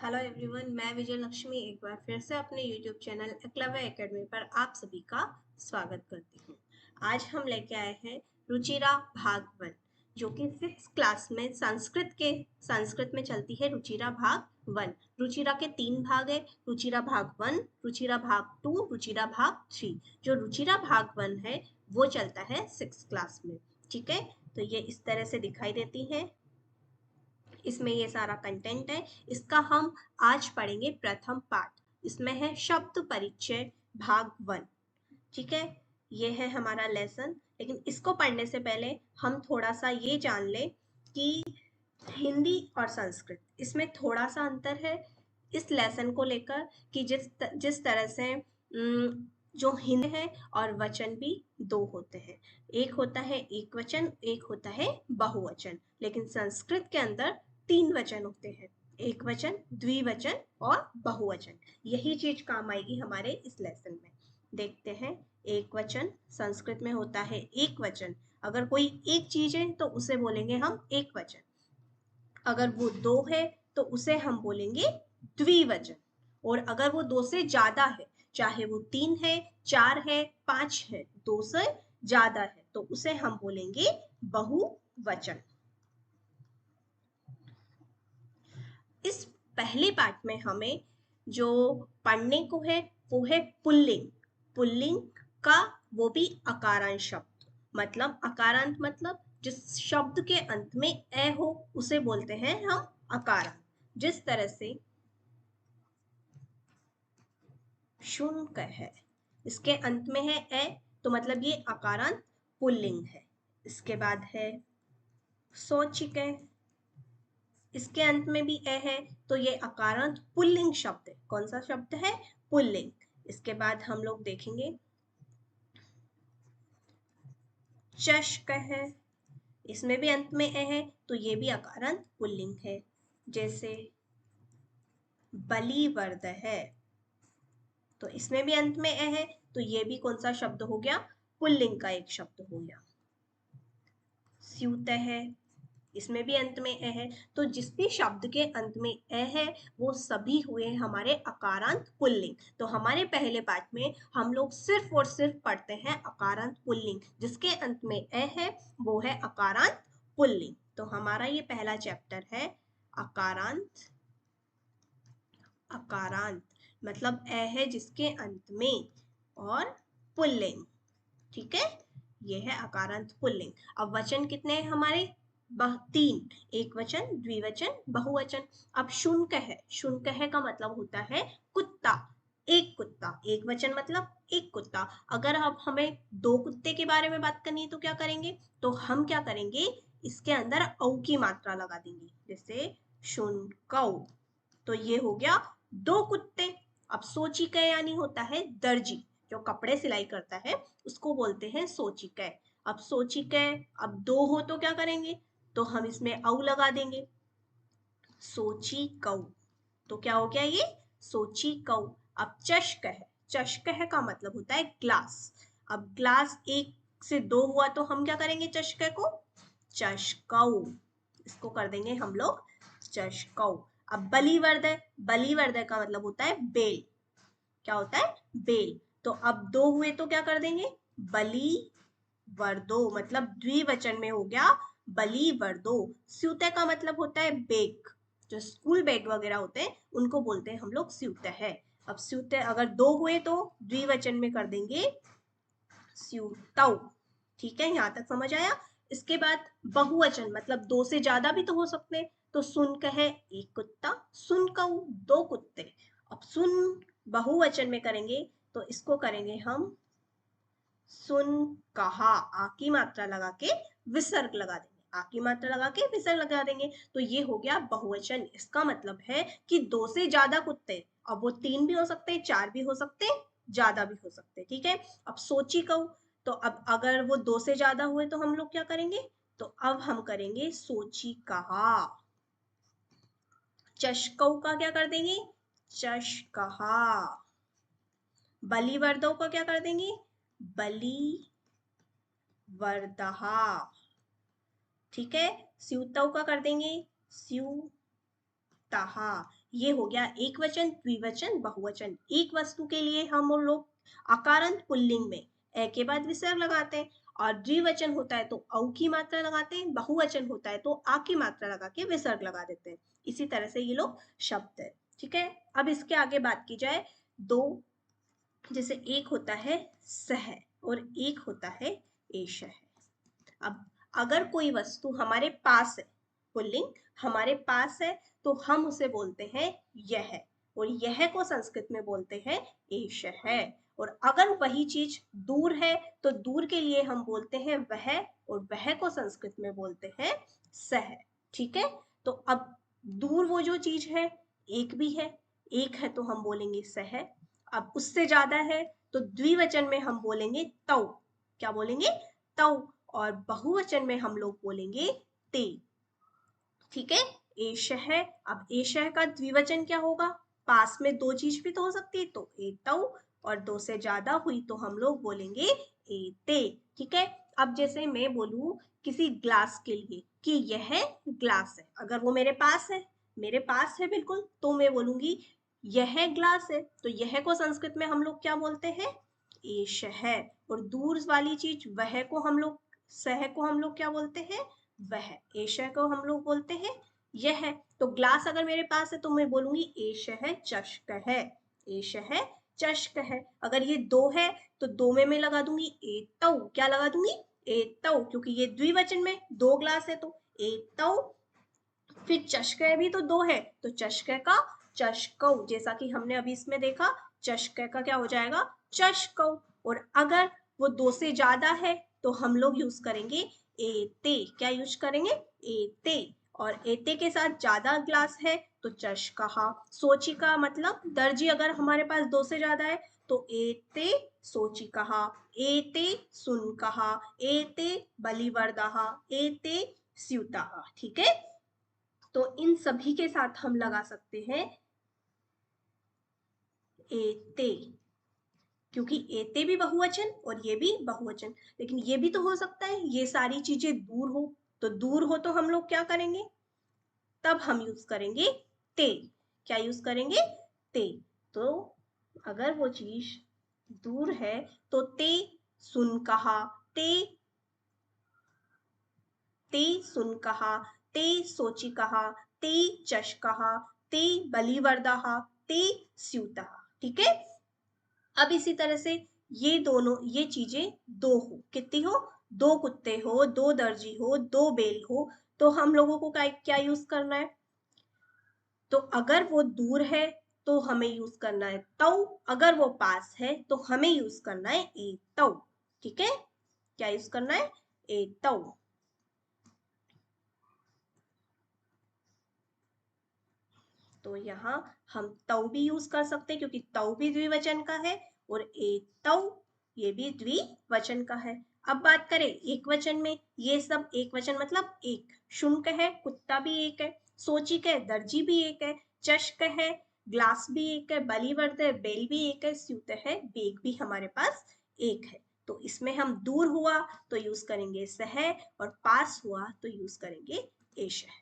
Hello everyone, मैं विजय लक्ष्मी एक बार फिर से अपने यूट्यूब चैनल एकलव्य एकेडमी पर आप सभी का स्वागत करती हूँ। आज हम लेके आए हैं रुचिरा भाग 1, जो कि 6 क्लास में संस्कृत में चलती है रुचिरा भाग 1। रुचिरा के 3 भाग है, रुचिरा भाग 1, रुचिरा भाग 2, रुचिरा भाग 3। जो रुचिरा भाग 1 है वो चलता है 6 क्लास में। ठीक है, तो ये इस तरह से दिखाई देती है। इसमें ये सारा कंटेंट है। इसका हम आज पढ़ेंगे प्रथम पाठ। इसमें है शब्द परिचय भाग 1। ठीक है, ये है हमारा लेसन। लेकिन इसको पढ़ने से पहले हम थोड़ा सा ये जान ले कि हिंदी और संस्कृत इसमें थोड़ा सा अंतर है इस लेसन को लेकर, कि जिस तरह से जो हिंदी है और वचन भी दो होते हैं। एक होता है एक वचन, एक होता है बहुवचन। लेकिन संस्कृत के अंदर 3 वचन होते हैं, एक वचन, द्विवचन और बहुवचन। यही चीज काम आएगी हमारे इस लेसन में। देखते हैं। एक वचन संस्कृत में होता है एक वचन। अगर कोई एक चीज है तो उसे बोलेंगे हम एक वचन। अगर वो 2 है तो उसे हम बोलेंगे द्विवचन। और अगर वो 2 से ज्यादा है, चाहे वो 3 है, 4 है, 5 है, 2 से ज्यादा है, तो उसे हम बोलेंगे बहुवचन। इस पहले पार्ट में हमें जो पढ़ने को है वो है पुल्लिंग। पुल्लिंग का वो भी अकारांत शब्द। मतलब अकारांत मतलब जिस शब्द के अंत में ए हो उसे बोलते हैं हम अकारांत। जिस तरह से शुनक है, इसके अंत में है ए, तो मतलब ये अकारांत पुल्लिंग है। इसके बाद है सोचिक, इसके अंत में भी ए है, तो ये अकारांत पुल्लिंग शब्द है। कौन सा शब्द है? पुल्लिंग। इसके बाद हम लोग देखेंगे चष्क है, इसमें भी अंत में ए है, तो ये भी अकारांत पुल्लिंग है। जैसे बलिवर्द है, तो इसमें भी अंत में ए है, तो ये भी कौन सा शब्द हो गया? पुल्लिंग का एक शब्द हो गया। स्यूत है, इसमें भी अंत में ए है, तो जिस भी शब्द के अंत में ए है वो सभी हुए हमारे अकारांत पुल्लिंग। तो हमारे पहले पाठ में हम लोग सिर्फ और सिर्फ पढ़ते हैं अकारांत पुल्लिंग। जिसके अंत में ए है वो है अकारांत पुल्लिंग। तो हमारा ये पहला चैप्टर है अकारांत। अकारांत मतलब ए है जिसके अंत में और पुल्लिंग। ठीक है, ये है अकारांत पुल्लिंग। अब वचन कितने हैं हमारे? 3। एक वचन, द्विवचन, बहुवचन। अब शुनक है, शुनक है का मतलब होता है कुत्ता। एक कुत्ता, एक वचन मतलब एक कुत्ता। अगर अब हमें 2 कुत्ते के बारे में बात करनी है तो क्या करेंगे? तो हम क्या करेंगे, इसके अंदर औ की मात्रा लगा देंगे। जैसे शुनकौ, तो ये हो गया 2 कुत्ते। अब सोचिकै यानी होता है दर्जी, जो कपड़े सिलाई करता है उसको बोलते हैं सोचिकै। अब सोचिकै, अब 2 हो तो क्या करेंगे? तो हम इसमें औ लगा देंगे, सोची कौ। तो क्या हो गया ये? सोची कौ। अब चष्क है, चष्क है का मतलब होता है ग्लास। अब ग्लास 1 से 2 हुआ तो हम क्या करेंगे चष्क को? चष्कौ। इसको कर देंगे हम लोग चष्कौ। अब बलिवर्द है, बलिवर्द का मतलब होता है बेल। क्या होता है? बेल। तो अब 2 हुए तो क्या कर देंगे? बलि वर्दो, मतलब द्विवचन में हो गया बलि वर्दो। स्यूते का मतलब होता है बैग। जो स्कूल बैग वगैरह होते हैं उनको बोलते हैं हम लोग स्यूते है। अब स्यूते अगर 2 हुए तो द्विवचन में कर देंगे स्यूतौ। ठीक है, यहां तक समझ आया? इसके बाद बहुवचन मतलब 2 से ज्यादा भी तो हो सकते हैं। तो सुन कहे एक कुत्ता, सुन कहू 2 कुत्ते। अब सुन बहुवचन में करेंगे तो इसको करेंगे हम सुन कहा। आ की मात्रा लगा के विसर्ग लगा देंगे, आ की मात्रा लगा के विसर्ग लगा देंगे, तो ये हो गया बहुवचन। इसका मतलब है कि 2 से ज्यादा कुत्ते। अब वो 3 भी हो सकते हैं, 4 भी हो सकते हैं, ज्यादा भी हो सकते हैं। ठीक है, अब सोची कहू, तो अब अगर वो 2 से ज्यादा हुए तो हम लोग क्या करेंगे? तो अब हम करेंगे सोची कहा। चशकऊ का क्या कर देंगे? चश कहा। बलिवर्दो का क्या कर देंगे? बलि वर्दहा। ठीक है, स्यूतव का कर देंगे स्यू कुत्ताः। ये हो गया एक वचन, द्विवचन, बहुवचन। एक वस्तु के लिए हम लोग अकारंत पुल्लिंग में ए के बाद विसर्ग लगाते हैं, और द्विवचन होता है तो औ की मात्रा लगाते हैं, बहुवचन होता है तो आ की मात्रा लगा के विसर्ग लगा देते हैं। इसी तरह से ये लोग शब्द है, ठीक है। अब इसके आगे बात की जाए, दो, जैसे एक होता है सह और एक होता है एषः। अब अगर कोई वस्तु हमारे पास है, पुल्लिंग हमारे पास है, तो हम उसे बोलते हैं यह, और यह को संस्कृत में बोलते हैं एषः। और अगर वही चीज दूर है तो दूर के लिए हम बोलते हैं वह, और वह को संस्कृत में बोलते हैं सह, ठीक है। तो अब दूर वो जो चीज है, एक भी है, एक है तो हम बोलेंगे सह। अब उससे ज्यादा है तो द्विवचन में हम बोलेंगे तौ। क्या बोलेंगे? तौ। और बहुवचन में हम लोग बोलेंगे ते, ठीक है। एषः। अब एषः का द्विवचन क्या होगा? पास में दो चीज भी तो हो सकती है, तो एतौ, और दो से ज्यादा हुई तो हम लोग बोलेंगे एते, ठीक है। अब जैसे मैं बोलूं किसी ग्लास के लिए कि यह ग्लास है, अगर वो मेरे पास है, मेरे पास है बिल्कुल, तो मैं बोलूंगी यह ग्लास है। तो यह को संस्कृत में हम लोग क्या बोलते हैं? एषः। और दूर वाली चीज वह को हम लोग, सह को हम लोग क्या बोलते हैं? वह। एषः को हम लोग बोलते हैं यह। तो ग्लास अगर मेरे पास है तो मैं बोलूंगी एषः चषकः। एषः चषकः। अगर ये दो है तो दो में मैं लगा दूंगी एतौ। क्या लगा दूंगी? एतौ, क्योंकि ये द्विवचन में दो ग्लास है तो एतौ। फिर चषक भी तो दो है, तो चषक का चषकौ, जैसा कि हमने अभी इसमें देखा, चषक का क्या हो जाएगा? चषकौ। और अगर वो दो से ज्यादा है तो हम लोग यूज करेंगे एते। क्या यूज करेंगे? एते। और एते के साथ ज्यादा ग्लास है तो चषकः। सोचिका मतलब दर्जी अगर हमारे पास दो से ज्यादा है तो एते सोचिकः, एते सुनकः, एते बलिवर्दः, एते स्यूतः, ठीक है। तो इन सभी के साथ हम लगा सकते हैं एते, क्योंकि एते भी बहुवचन और ये भी बहुवचन। लेकिन ये भी तो हो सकता है ये सारी चीजें दूर हो, तो दूर हो तो हम लोग क्या करेंगे? तब हम यूज करेंगे ते। क्या यूज करेंगे? ते। तो अगर वो चीज दूर है तो ते सुन कहा, ते सुन कहा, ते सोची कहा, ते चश कहा, ते बलिवर्दः, ते स्यूतः, ठीक है। अब इसी तरह से ये दोनों, ये चीजें दो हो, कितनी हो? दो कुत्ते हो, दो दर्जी हो, दो बेल हो, तो हम लोगों को क्या यूज करना है? तो अगर वो दूर है तो हमें यूज करना है तौ, अगर वो पास है तो हमें यूज करना है ए तौ, ठीक है। क्या यूज करना है? ए तौ। तो यहाँ हम तौ भी यूज कर सकते हैं क्योंकि तौ भी द्विवचन का है, और ए तौ ये भी द्विवचन का है। अब बात करें एक वचन में, ये सब एक वचन मतलब एक। शुनक है, कुत्ता भी एक है, सोचिक है, दर्जी भी एक है, चषक है, ग्लास भी एक है, बलिवर्द है, बेल भी एक है, स्यूत है, बेग भी हमारे पास एक है। तो इसमें हम दूर हुआ तो यूज करेंगे सह, और पास हुआ तो यूज करेंगे एषः।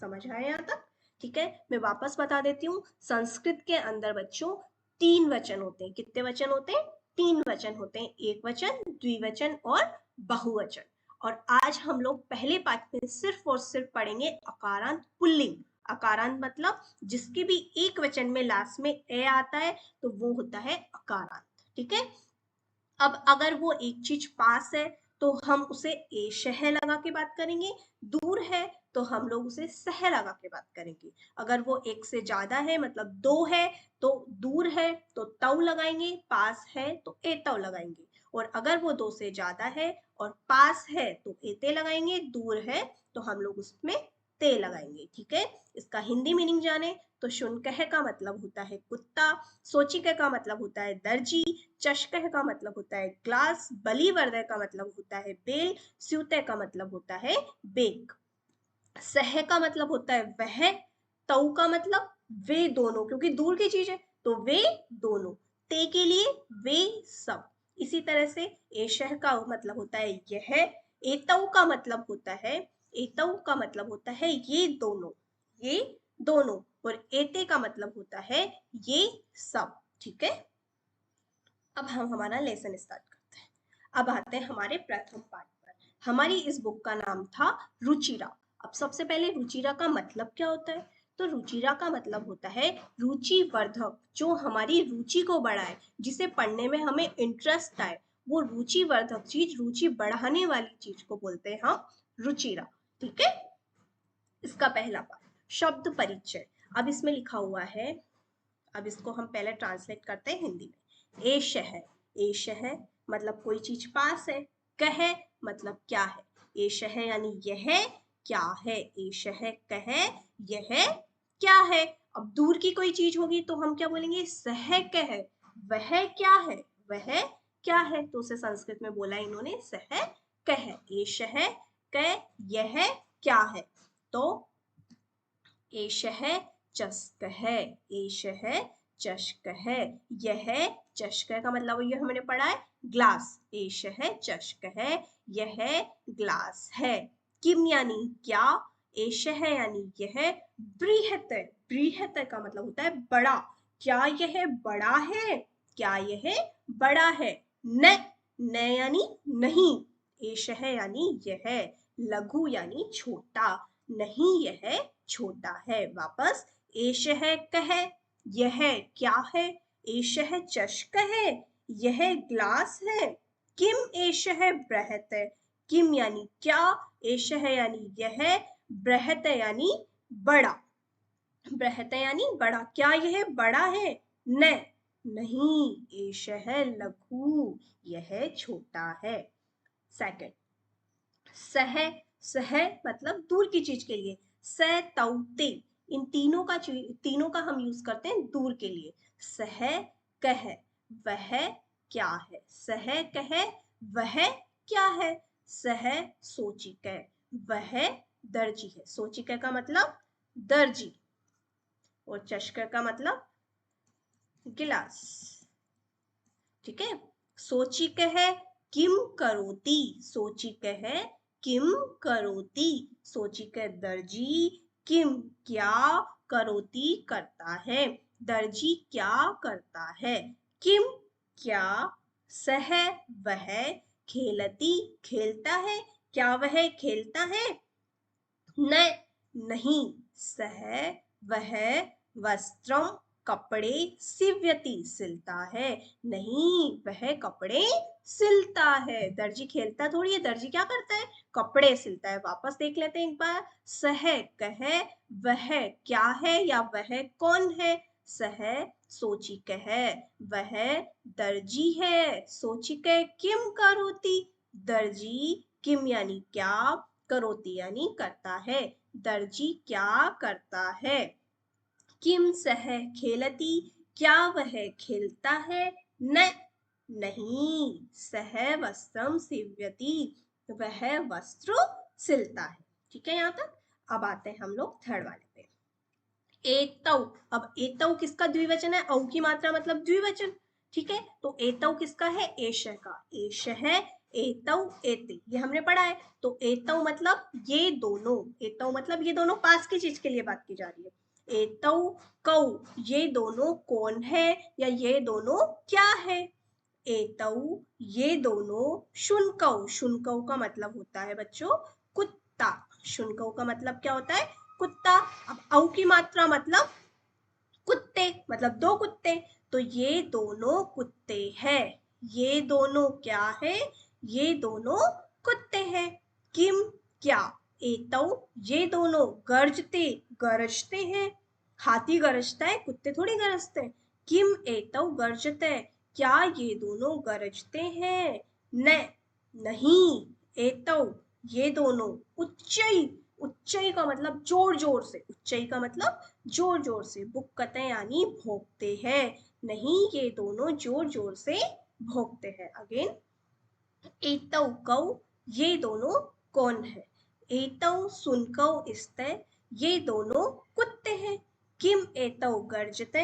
समझ आया यहाँ तक? ठीक है। मैं वापस बता देती हूँ, संस्कृत के अंदर बच्चों तीन वचन होते हैं। कितने वचन होते हैं? तीन वचन होते हैं, एक वचन, द्विवचन और बहुवचन। और आज हम लोग पहले पाठ में सिर्फ और सिर्फ पढ़ेंगे अकारांत पुल्लिंग। अकारांत मतलब जिसके भी एक वचन में लास्ट में ए आता है तो वो होता है अकारांत, ठीक है। अब अगर वो एक चीज पास है तो हम उसे एषः लगा के बात करेंगे, दूर है तो हम लोग उसे सह लगा के बात करेंगे। अगर वो एक से ज्यादा है मतलब दो है तो दूर है तो तौ लगाएंगे, पास है तो एतौ लगाएंगे। और अगर वो दो से ज्यादा है और पास है तो एते लगाएंगे, दूर है तो हम लोग उसमें ते लगाएंगे, ठीक है। इसका हिंदी मीनिंग जाने तो शुनकः का मतलब होता है कुत्ता, सोचिकः का मतलब होता है दर्जी, चषकः का मतलब होता है ग्लास, बलिवर्दय का मतलब होता है बेल, स्यूतः का मतलब होता है बेक, सह का मतलब होता है वह, तौ का मतलब वे दोनों, क्योंकि दूर की चीज है तो वे दोनों, ते के लिए वे सब। इसी तरह से एषः का मतलब होता है यह, एतौ का मतलब होता है, एतौ का मतलब होता है ये दोनों, ये दोनों, और एते का मतलब होता है ये सब। ठीक है, अब हम हमारा लेसन स्टार्ट करते हैं। अब आते हैं हमारे प्रथम पाठ पर। हमारी इस बुक का नाम था रुचिरा। अब सबसे पहले रुचिरा का मतलब क्या होता है? तो रुचिरा का मतलब होता है रुचि वर्धक, जो हमारी रुचि को बढ़ाए, जिसे पढ़ने में हमें इंटरेस्ट आए, वो रुचि वर्धक चीज, रुचि बढ़ाने वाली चीज को बोलते हैं हम रुचिरा। ठीक है, इसका पहला पाठ शब्द परिचय। अब इसमें लिखा हुआ है, अब इसको हम पहले ट्रांसलेट करते हैं हिंदी में। एश है, एश है मतलब कोई चीज पास है। कह मतलब क्या है। एश है यानी यह क्या है। एश है कह यह क्या है। अब दूर की कोई चीज होगी तो हम क्या बोलेंगे, सह कह, वह क्या है, वह क्या है। तो उसे संस्कृत में बोला इन्होंने सह कह। एश है कह यह क्या है। तो एष है चस्क है, एष है चष्क है। यह चष्क का मतलब ये हमने पढ़ा है ग्लास। एष है चष्क है, यह ग्लास है। किम यानी क्या, एष है यानी यह। बृहत, बृहत का मतलब होता है बड़ा। क्या यह बड़ा है, क्या यह बड़ा है। न, न यानी नहीं। एष है यानी यह। लघु यानी छोटा, नहीं यह छोटा है। वापस, एष है कह यह क्या है। एष है चष्क है, यह ग्लास है। किम एष है बृहत, किम यानी क्या, एष है यानी यह, बृहत यानी बड़ा। बृहत यानी बड़ा, क्या यह बड़ा है। न, नहीं। एष है लघु, यह छोटा है। सेकंड, सह, सह मतलब दूर की चीज के लिए। स तौ ते, इन तीनों का हम यूज करते हैं दूर के लिए। सह कह वह क्या है, सह कह वह क्या है। सह सोचिक, वह दर्जी है। सोचिक का मतलब दर्जी, और चष्क का मतलब गिलास। ठीक है, सोचिक है किम करोति, सोचिक है किम करोति। सोचिक दर्जी, किम क्या, करोति करता है। दर्जी क्या करता है। किम क्या, सह वह, खेलती खेलता है, क्या वह खेलता है। न, नहीं। सह वह वस्त्रम कपड़े सिव्यति सिलता है, नहीं वह कपड़े सिलता है। दर्जी खेलता थोड़ी है, दर्जी क्या करता है, कपड़े सिलता है। वापस देख लेते हैं एक बार। सह कह वह क्या है या वह कौन है। सह सोची कह वह दर्जी है। सोची कह किम करोति, दर्जी किम यानी क्या, करोति यानी करता है। दर्जी क्या करता है। किम सह खेलती, क्या वह खेलता है। न, नहीं। सह वस्त्रम सिव्यति, वह वस्त्र सिलता है। ठीक है यहाँ तक। अब आते हैं हम लोग थर्ड वाले पे। एतौ, अब एतौ किसका द्विवचन है, औ की मात्रा मतलब द्विवचन। ठीक है, तो एतौ किसका है, एश का। एश है एतौ एते, ये हमने पढ़ा है। तो एतौ मतलब ये दोनों, एतौ मतलब ये दोनों पास की चीज के लिए बात की जा रही है। एतौ कौ, ये दोनों कौन है या ये दोनों क्या है। एतौ ये दोनों शुनकौ, शुनकौ का मतलब होता है बच्चों कुत्ता। शुनकौ का मतलब क्या होता है, कुत्ता। अब औ की मात्रा मतलब कुत्ते, मतलब दो कुत्ते। तो ये दोनों कुत्ते हैं। ये दोनों क्या है, ये दोनों कुत्ते हैं। किम क्या, एतौ ये दोनों गरजते, गरजते हैं। हाथी गरजता है, कुत्ते थोड़ी गरजते हैं। किम एतौ गरजते, क्या ये दोनों गरजते हैं। न, नहीं। एतौ ये दोनों उच्चई, उच्चई का मतलब जोर जोर से, उच्चई का मतलब जोर जोर से। बुक्कते यानी भोंकते हैं, नहीं ये दोनों जोर जोर से भोंकते हैं। अगेन, एतौ कौ, ये दोनों कौन है। एतौ सुनकौ स्तै, ये दोनों कुत्ते हैं। किम एतौ गर्जते,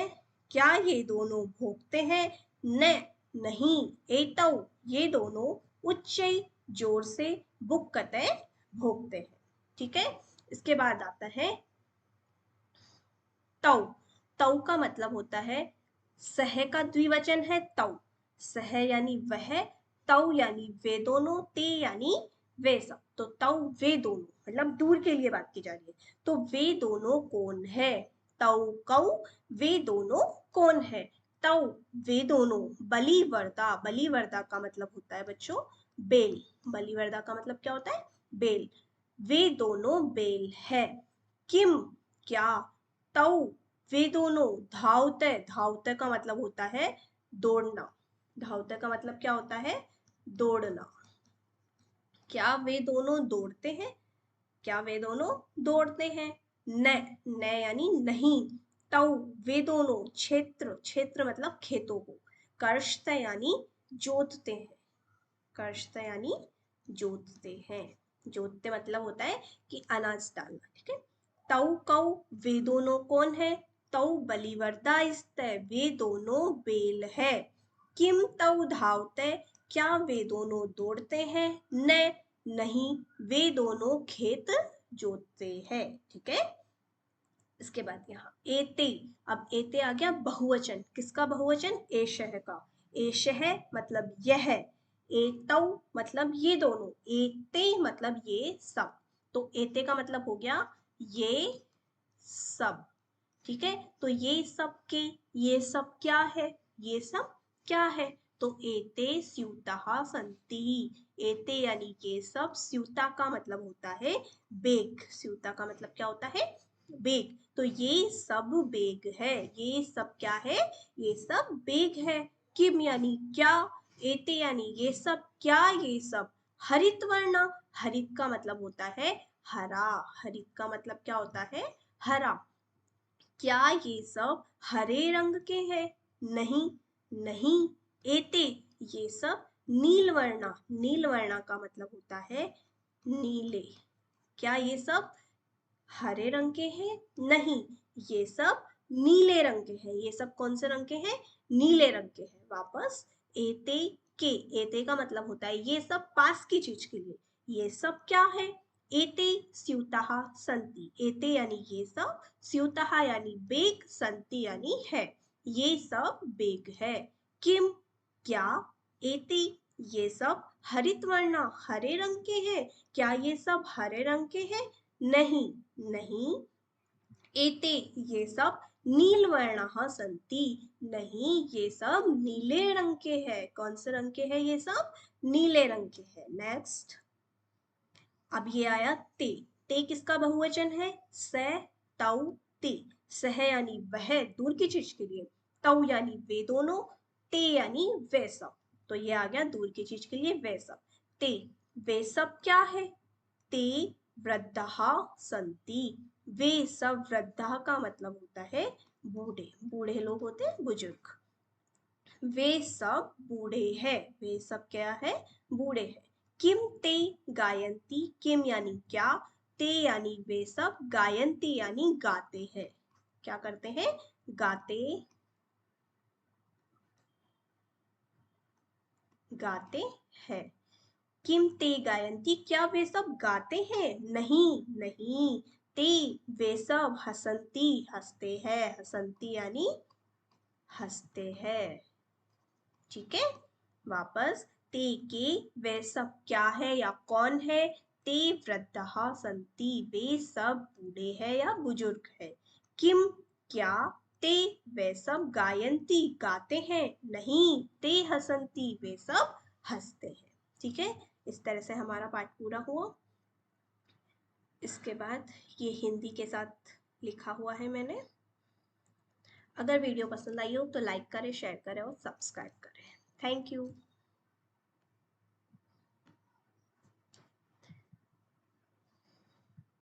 क्या ये दोनों भोंकते हैं। न, नहीं। एतौ ये दोनों उच्चई जोर से, बुक्कते भोंकते हैं। ठीक है, इसके बाद आता है तौ, तौ का मतलब होता है सह का द्विवचन है तौ, सह यानी वह, तौ यानी वे दोनों, ते यानी वे सब। तो तौ वे दोनों मतलब दूर के लिए बात की जा रही है। तो वे दोनों कौन है, तौ कौ वे दोनों कौन है। तौ वे दोनों बलिवर्दा, बलिवर्दा का मतलब होता है बच्चों बेल, बलिवर्दा का मतलब क्या होता है बेल। वे दोनों बेल है। किम क्या, तौ वे दोनों धावते, धावते का मतलब होता है दौड़ना, धावते का मतलब क्या होता है दौड़ना। क्या वे दोनों दौड़ते हैं, क्या वे दोनों दौड़ते हैं। न, न यानी नहीं। तौ वे दोनों क्षेत्र, क्षेत्र मतलब खेतों को। कर्षत यानी जोतते हैं, कर्षत यानी जोतते हैं, जोतते मतलब होता है कि अनाज डालना, ठीक है। तौ कौ वे दोनों कौन है, तौ बलिवर्दा स्तय वे दोनों बेल है। किम तौ धावते क्या वे दोनों दौड़ते हैं। न नहीं वे दोनों खेत जोतते हैं, ठीक है। इसके बाद यहाँ एते, अब एते आ गया बहुवचन, किसका बहुवचन एशह का। एशह मतलब यह, एतौ मतलब ये दोनों, एते मतलब ये सब। तो एते का मतलब हो गया ये सब, ठीक है। तो ये सब के, ये सब क्या है, ये सब क्या है। तो एते स्यूता संति, एते यानी ये सब, स्यूता का मतलब होता है बेग, स्यूता का मतलब क्या होता है बेग। तो ये सब बेग है, ये सब क्या है, ये सब बेग है। किम यानी क्या, एते यानी ये सब, क्या ये सब। हरित वर्णा, हरित का मतलब होता है हरा, हरित का मतलब क्या होता है हरा। क्या ये सब हरे रंग के हैं, नहीं नहीं। एते ये सब नीलवर्णा, नीलवर्णा का मतलब होता है नीले। क्या ये सब हरे रंग के हैं, नहीं ये सब नीले रंग के हैं। ये सब कौन से रंग के हैं, नीले रंग के हैं। वापस एते के, एते का मतलब होता है ये सब पास की चीज के लिए। ये सब क्या है, एते स्यूताः सन्ति, एते यानी ये सब, स्यूताः यानी बेग, सन्ति यानी है, ये सब बेग है। किम क्या, एते ये सब हरित वर्णा हरे रंग के हैं, क्या ये सब हरे रंग के हैं, नहीं नहीं। एते ये सब नीलवर्णः सन्ति, नहीं ये सब नीले रंग के हैं। कौन से रंग के हैं ये सब, नीले रंग के हैं। नेक्स्ट, अब ये आया ते, ते किसका बहुवचन है, स तौ ते। सह यानी वह दूर की चीज के लिए, तौ यानी वे दोनों, ते यानी वे सब। तो ये आ गया दूर की चीज के लिए वे सब। ते वे सब क्या है, ते वृद्धाः सन्ति, वे सब, वृद्धा का मतलब होता है बूढ़े, बूढ़े लोग होते हैं बुजुर्ग। वे सब बूढ़े हैं, वे सब क्या है बूढ़े हैं। किम ते गायंती, किम यानी क्या, ते यानी वे सब, गायंती यानी गाते हैं, क्या करते हैं गाते, गाते हैं। किम ते गायंती क्या वे सब गाते हैं, नहीं नहीं। ते वे सब हसंती हंसते हैं, हसंती यानी हंसते हैं, ठीक है। वापस ते के वे सब क्या है या कौन है, ते वृद्धः सन्ति वे सब बूढ़े हैं या बुजुर्ग है। किम क्या, ते वे सब गायंती गाते हैं, नहीं ते हसंती वे सब हंसते हैं, ठीक है। इस तरह से हमारा पाठ पूरा हुआ। इसके बाद ये हिंदी के साथ लिखा हुआ है मैंने। अगर वीडियो पसंद आई हो तो लाइक करें, शेयर करें और सब्सक्राइब करें। Thank you.